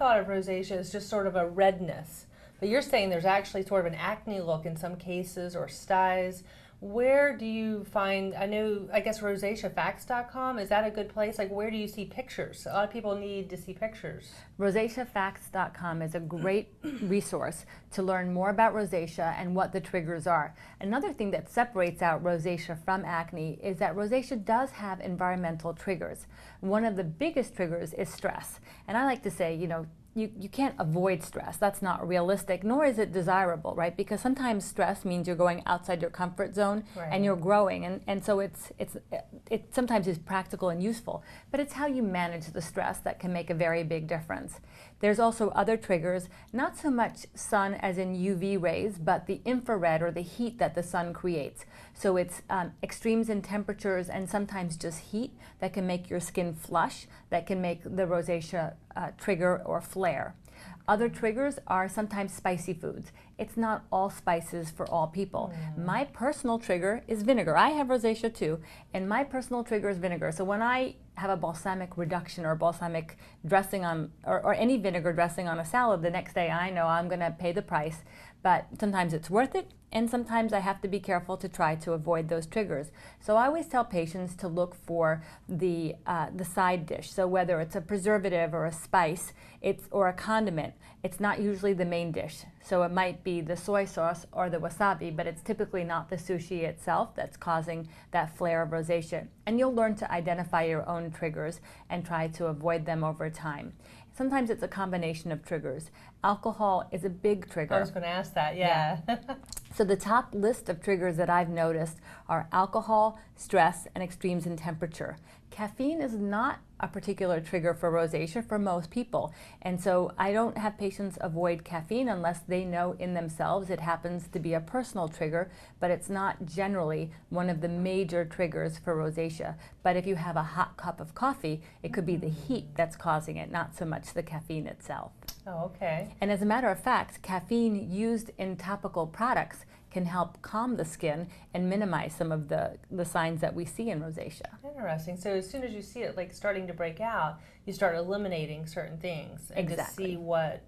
thought of rosacea as just sort of a redness, but you're saying there's actually sort of an acne look in some cases or styes. Where do you find, I guess rosaceafacts.com, is that a good place? Like, where do you see pictures? A lot of people need to see pictures. Rosaceafacts.com is a great resource to learn more about rosacea and what the triggers are. Another thing that separates out rosacea from acne is that rosacea does have environmental triggers. One of the biggest triggers is stress. And I like to say, you can't avoid stress. That's not realistic, nor is it desirable, right? Because sometimes stress means you're going outside your comfort zone, right, and you're growing. And so it sometimes is practical and useful. But it's how you manage the stress that can make a very big difference. There's also other triggers, not so much sun as in UV rays, but the infrared or the heat that the sun creates. So it's extremes in temperatures and sometimes just heat that can make your skin flush, that can make the rosacea trigger or flare. Other triggers are sometimes spicy foods. It's not all spices for all people. My personal trigger is vinegar. I have rosacea too, and my personal trigger is vinegar. So when I have a balsamic reduction or balsamic dressing on, or any vinegar dressing on a salad, the next day I know I'm going to pay the price. But sometimes it's worth it, and sometimes I have to be careful to try to avoid those triggers. So I always tell patients to look for the side dish. So whether it's a preservative or a spice, or a condiment, it's not usually the main dish. So it might be the soy sauce or the wasabi, but it's typically not the sushi itself that's causing that flare of rosacea. And you'll learn to identify your own triggers and try to avoid them over time. Sometimes it's a combination of triggers. Alcohol is a big trigger. I was going to ask that, yeah. So the top list of triggers that I've noticed are alcohol, stress, and extremes in temperature. Caffeine is not a particular trigger for rosacea for most people. And so I don't have patients avoid caffeine unless they know in themselves it happens to be a personal trigger, but it's not generally one of the major triggers for rosacea. But if you have a hot cup of coffee, it could be the heat that's causing it, not so much the caffeine itself. Oh, okay. And as a matter of fact, caffeine used in topical products can help calm the skin and minimize some of the signs that we see in rosacea. Interesting. So as soon as you see it like starting to break out, you start eliminating certain things and Exactly. to see what.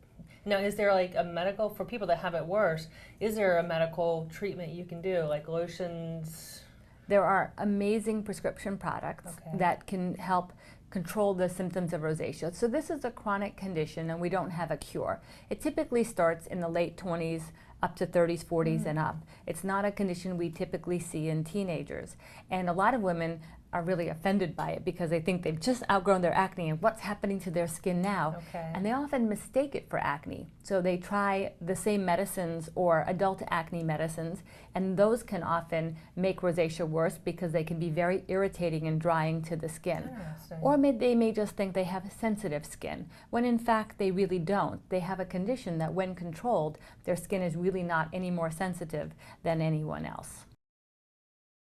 Now, is there like a medical, for people that have it worse, is there a medical treatment you can do, like lotions? There are amazing prescription products that can help control the symptoms of rosacea. So this is a chronic condition and we don't have a cure. It typically starts in the late 20s up to 30s, 40s and up. It's not a condition we typically see in teenagers. And a lot of women are really offended by it because they think they've just outgrown their acne and what's happening to their skin now. And they often mistake it for acne. So they try the same medicines or adult acne medicines, and those can often make rosacea worse because they can be very irritating and drying to the skin. Or they may just think they have sensitive skin, when in fact they really don't. They have a condition that when controlled, their skin is really not any more sensitive than anyone else.